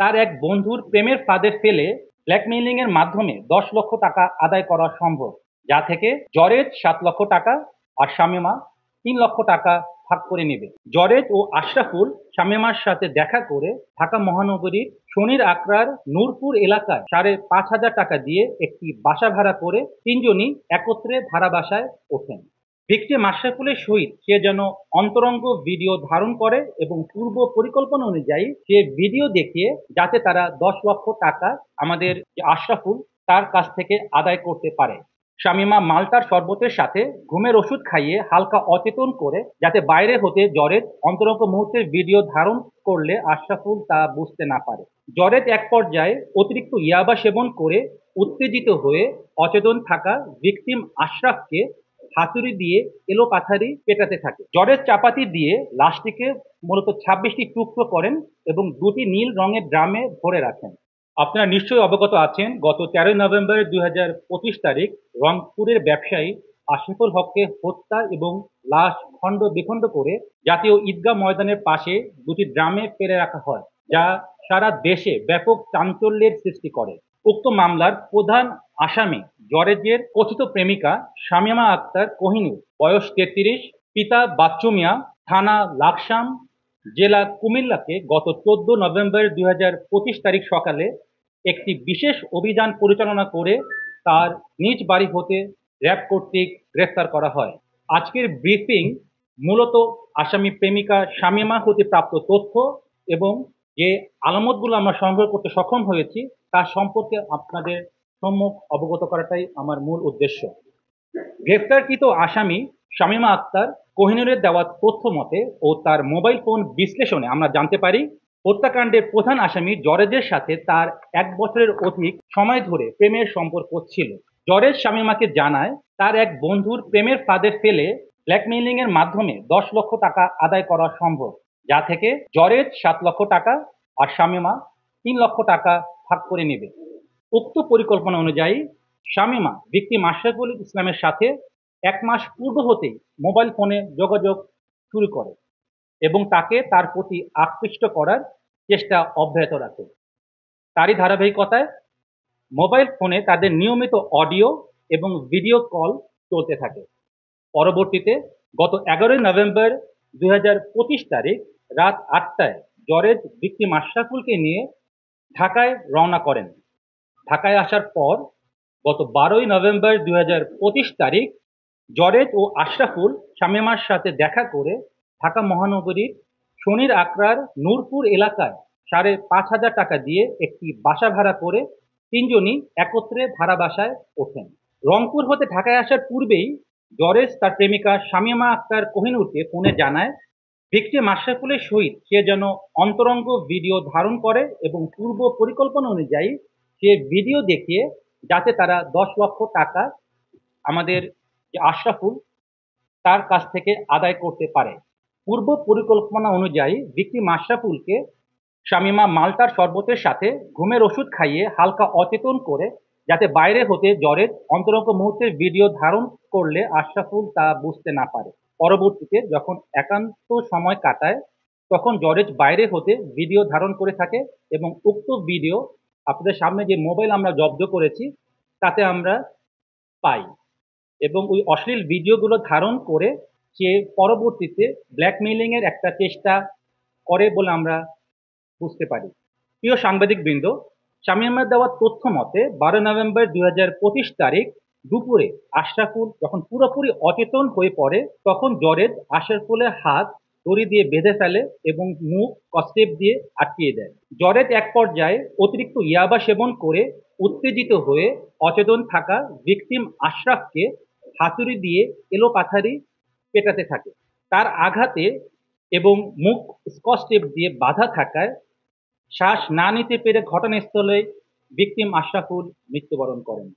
তার এক বন্ধুর প্রেমের ফাঁদে ফেলে ব্ল্যাকমেইলিং এর মাধ্যমে ১০ লক্ষ টাকা আদায় করা সম্ভব, যা থেকে জরেজ ৭ লক্ষ টাকা আর শামীমা ৩ লক্ষ টাকা ভাগ করে নেবে। জরেজ ও আশরাফুল শামীমার সাথে দেখা করে ঢাকা মহানগরীর শনির আকরার নূরপুর এলাকায় ৫,৫০০ টাকা দিয়ে একটি বাসা ভাড়া করে তিনজনই একত্রে ভাড়া বাসায় ওঠেন। ভিকটিম আশরাফুলের সহিত সে যেন অন্তরঙ্গ ভিডিও ধারণ করে এবং পূর্ব পরিকল্পনা অনুযায়ী সে ভিডিও দেখিয়ে যাতে তারা ১০ লক্ষ টাকা আমাদের আশরাফুল তার কাছ থেকে আদায় করতে পারে। শামীমা মাল্টার শরবতের সাথে ঘুমের ওষুধ খাইয়ে হালকা অচেতন করে যাতে বাইরে হতে জরেজ অন্তরঙ্গ মুহূর্তের ভিডিও ধারণ করলে আশরাফুল তা বুঝতে না পারে। জরেজ এক পর্যায়ে অতিরিক্ত ইয়াবা সেবন করে উত্তেজিত হয়ে অচেতন থাকা ভিকটিম আশরাফকে হাতুড়ি দিয়ে এলোপাথারি পেটাতে থাকে। জরেজ চাপাতি দিয়ে লাশটিকে মূলত ২৬টি টুকরো করেন এবং ২টি নীল রঙের ড্রামে ভরে রাখেন। আপনারা নিশ্চয়ই অবগত আছেন, গত ১৩ নভেম্বর ২০২৫ তারিখ রংপুরের ব্যবসায়ী আশরাফুল হককে হত্যা এবং লাশ খণ্ড বিখণ্ড করে জাতীয় ঈদগাহ ময়দানের পাশে ২টি ড্রামে ফেলে রাখা হয়, যা সারা দেশে ব্যাপক চাঞ্চল্যের সৃষ্টি করে। উক্ত মামলার প্রধান আসামি জরেজের কথিত প্রেমিকা শামীমা আক্তার কোহিনূর, বয়স ৩৩, পিতা বাচ্চু মিয়া, থানা লাকসাম, জেলা কুমিল্লাকে গত ১৪ নভেম্বর ২০২৫ তারিখ সকালে একটি বিশেষ অভিযান পরিচালনা করে তার নিজ বাড়ি হতে র্যাব কর্তৃক গ্রেফতার করা হয়। আজকের ব্রিফিং মূলত আসামি প্রেমিকা শামীমা হতে প্রাপ্ত তথ্য এবং যে আলামতগুলো আমরা সংগ্রহ করতে সক্ষম হয়েছি তার সম্পর্কে আপনাদের সম্মুখ অবগত করাটাই আমার মূল উদ্দেশ্য। গ্রেফতারকৃত আসামি শামীমা আক্তার কোহিনূরের দেওয়া তথ্য মতে ও তার মোবাইল ফোন বিশ্লেষণে আমরা জানতে পারি হত্যাকাণ্ডের প্রধান আসামি জরেজের সাথে তার ১ বছরের অধিক সময় ধরে প্রেমের সম্পর্ক ছিল। জরেজ শামীমাকে জানায় তার এক বন্ধুর প্রেমের ফাঁদে ফেলে ব্ল্যাকমেইলিং এর মাধ্যমে ১০ লক্ষ টাকা আদায় করা সম্ভব, যা থেকে জরেজ ৭ লক্ষ টাকা আর শামীমা ৩ লক্ষ টাকা ভাগ করে নেবে। উক্ত পরিকল্পনা অনুযায়ী শামীমা ভিকটিম আশরাফুল ইসলামের সাথে ১ মাস পূর্ব হতেই মোবাইল ফোনে যোগাযোগ শুরু করে এবং তাকে তার প্রতি আকৃষ্ট করার চেষ্টা অব্যাহত রাখে। তারই ধারাবাহিকতায় মোবাইল ফোনে তাদের নিয়মিত অডিও এবং ভিডিও কল চলতে থাকে। পরবর্তীতে গত ১১ নভেম্বর ২০২৫ তারিখ রাত ৮টায় জরেজ ভিকটিম আশরাফুলকে নিয়ে ঢাকায় রওনা করেন। ঢাকায় আসার পর গত ১২ নভেম্বর ২০২৫ তারিখ জরেজ ও আশরাফুল শামীমার সাথে দেখা করে ঢাকা মহানগরীর শনির আকরার নূরপুর এলাকায় ৫,৫০০ টাকা দিয়ে একটি বাসা ভাড়া করে তিনজনই একত্রে ভাড়া বাসায় ওঠেন। রংপুর হতে ঢাকায় আসার পূর্বেই জরেজ তার প্রেমিকা শামীমা আক্তার কোহিনূরকে ফোনে জানায় ভিকটিম আশরাফুলের সহিত সে যেন অন্তরঙ্গ ভিডিও ধারণ করে এবং পূর্ব পরিকল্পনা অনুযায়ী সে ভিডিও দেখিয়ে যাতে তারা ১০ লক্ষ টাকা আমাদের যে আশরাফুল তার কাছ থেকে আদায় করতে পারে। পূর্ব পরিকল্পনা অনুযায়ী ভিকটিম আশরাফুলকে শামীমা মাল্টার শরবতের সাথে ঘুমের ওষুধ খাইয়ে হালকা অচেতন করে যাতে বাইরে হতে জরেজ অন্তরঙ্গ মুহূর্তের ভিডিও ধারণ করলে আশরাফুল তা বুঝতে না পারে। পরবর্তীতে যখন একান্ত সময় কাটায় তখন জরেজ বাইরে হতে ভিডিও ধারণ করে থাকে এবং উক্ত ভিডিও আপনাদের সামনে যে মোবাইল আমরা জব্দ করেছি তাতে আমরা পাই এবং ওই অশ্লীল ভিডিওগুলো ধারণ করে সে পরবর্তীতে ব্ল্যাকমেইলিং এর একটা চেষ্টা করে বলে আমরা বুঝতে পারি। প্রিয় সাংবাদিকবৃন্দ, শামীমার দেওয়া তথ্য মতে ১২ নভেম্বর ২০২৫ তারিখ দুপুরে আশরাফুল যখন পুরোপুরি অচেতন হয়ে পড়ে তখন জরেজ আশরাফুলের হাত দড়ি দিয়ে বেঁধে ফেলে এবং মুখ কসটেপ দিয়ে আটকিয়ে দেয়। জরেজ এক পর্যায়ে অতিরিক্ত ইয়াবা সেবন করে উত্তেজিত হয়ে অচেতন থাকা ভিকটিম আশরাফকে হাতুড়ি দিয়ে এলোপাথারি পেটাতে থাকে। তার আঘাতে এবং মুখ স্কচটেপ দিয়ে বাঁধা থাকায় শ্বাস না নিতে পেরে ঘটনাস্থলে ভিকটিম আশরাফুল মৃত্যুবরণ করেন।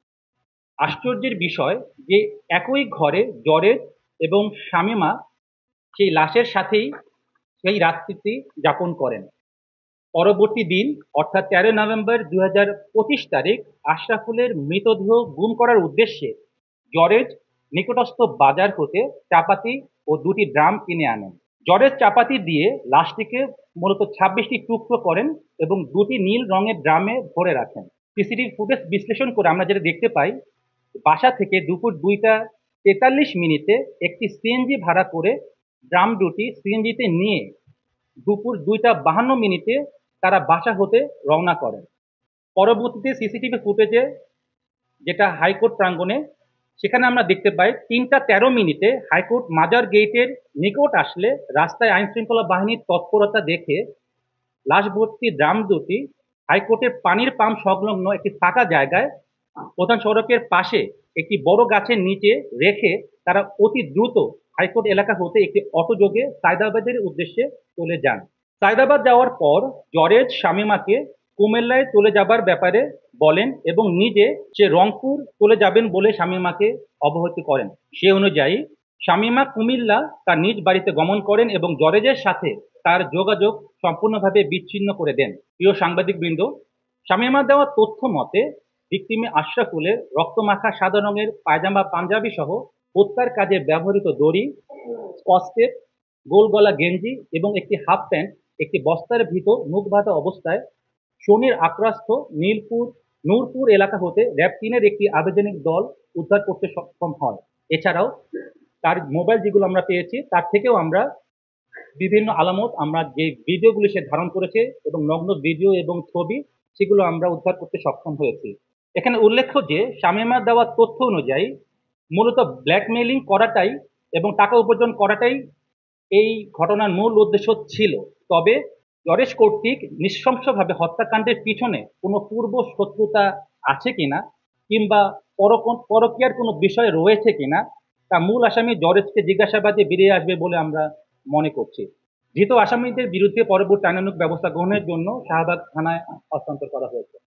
আশ্চর্যের বিষয় যে একই ঘরে জরেজ এবং শামীমা সেই লাশের সাথেই সেই রাত্রিটি যাপন করেন। পরবর্তী দিন অর্থাৎ ১৩ নভেম্বর ২০২৫ তারিখ আশরাফুলের মৃতদেহ গুম করার উদ্দেশ্যে জরেজ নিকটস্থ বাজার হতে চাপাতি ও ২টি ড্রাম কিনে আনেন। জ্বরের চাপাতি দিয়ে লাশটিকে মূলত 26টি টুকরো করেন এবং 2টি নীল রঙের ড্রামে ভরে রাখেন। সিসিটিভি ফুটেজ বিশ্লেষণ করে আমরা যেটা দেখতে পাই, বাসা থেকে দুপুর 2টা 43 মিনিটে একটি সিএনজি ভাড়া করে ড্রাম দুটি সিএনজিতে নিয়ে দুপুর 2টা 52 মিনিটে তারা বাসা হতে রওনা করেন। পরবর্তীতে সিসিটিভি ফুটেজে, যেটা হাইকোর্ট প্রাঙ্গণে, সেখানে আমরা দেখতে পাই 3টা 13 মিনিটে হাইকোর্ট মাজার গেটের নিকট আসলে রাস্তায় আইন শৃঙ্খলা বাহিনীর তৎপরতা দেখে লাশ ভর্তি ড্রাম দুটি হাইকোর্টের পানির পাম্প সংলগ্ন একটি ফাঁকা জায়গায় প্রধান সড়কের পাশে একটি বড় গাছের নিচে রেখে তারা অতি দ্রুত হাইকোর্ট এলাকা হতে একটি অটোযোগে সায়দাবাদের উদ্দেশ্যে চলে যান। সায়দাবাদ যাওয়ার পর জরেজ শামীমাকে কুমিল্লায় চলে যাবার ব্যাপারে বলেন এবং নিজে সে রংপুর চলে যাবেন বলে শামীমাকে অবহিত করেন। সে অনুযায়ী শামীমা কুমিল্লা তার নিজ বাড়িতে গমন করেন এবং জরেজের সাথে তার যোগাযোগ সম্পূর্ণভাবে বিচ্ছিন্ন করে দেন। প্রিয় সাংবাদিকবৃন্দ, শামীমা দেওয়া তথ্য মতে ভিকটিমে আশরাফুলের রক্তমাখা সাদা রঙের পায়জামা পাঞ্জাবি সহ হত্যার কাজে ব্যবহৃত দড়ি, স্কচটেপ, গোল গলা গেঞ্জি এবং একটি হাফ প্যান্ট একটি বস্তার ভিতর মুখ বাঁধা অবস্থায় শনির আক্রান্ত নূরপুর এলাকা হতে র্যাব 3-এর একটি আবেদনিক দল উদ্ধার করতে সক্ষম হয়। এছাড়াও তার মোবাইল যেগুলো আমরা পেয়েছি তার থেকেও আমরা বিভিন্ন আলামত, আমরা যে ভিডিওগুলি সে ধারণ করেছে এবং নগ্ন ভিডিও এবং ছবি, সেগুলো আমরা উদ্ধার করতে সক্ষম হয়েছি। এখানে উল্লেখ্য যে শামীমার দেওয়া তথ্য অনুযায়ী মূলত ব্ল্যাকমেইলিং করাটাই এবং টাকা উপার্জন করাটাই এই ঘটনার মূল উদ্দেশ্য ছিল। তবে জরেশ কর্তৃক নৃশংসভাবে হত্যাকাণ্ডের পিছনে কোনো পূর্ব শত্রুতা আছে কিনা কিংবা পরকীয়ার কোনো বিষয় রয়েছে কিনা তা মূল আসামি জরেজকে জিজ্ঞাসাবাদে বেরিয়ে আসবে বলে আমরা মনে করছি। ধৃত আসামিদের বিরুদ্ধে পরবর্তী আইনানুগ ব্যবস্থা গ্রহণের জন্য শাহবাগ থানায় হস্তান্তর করা হয়েছে।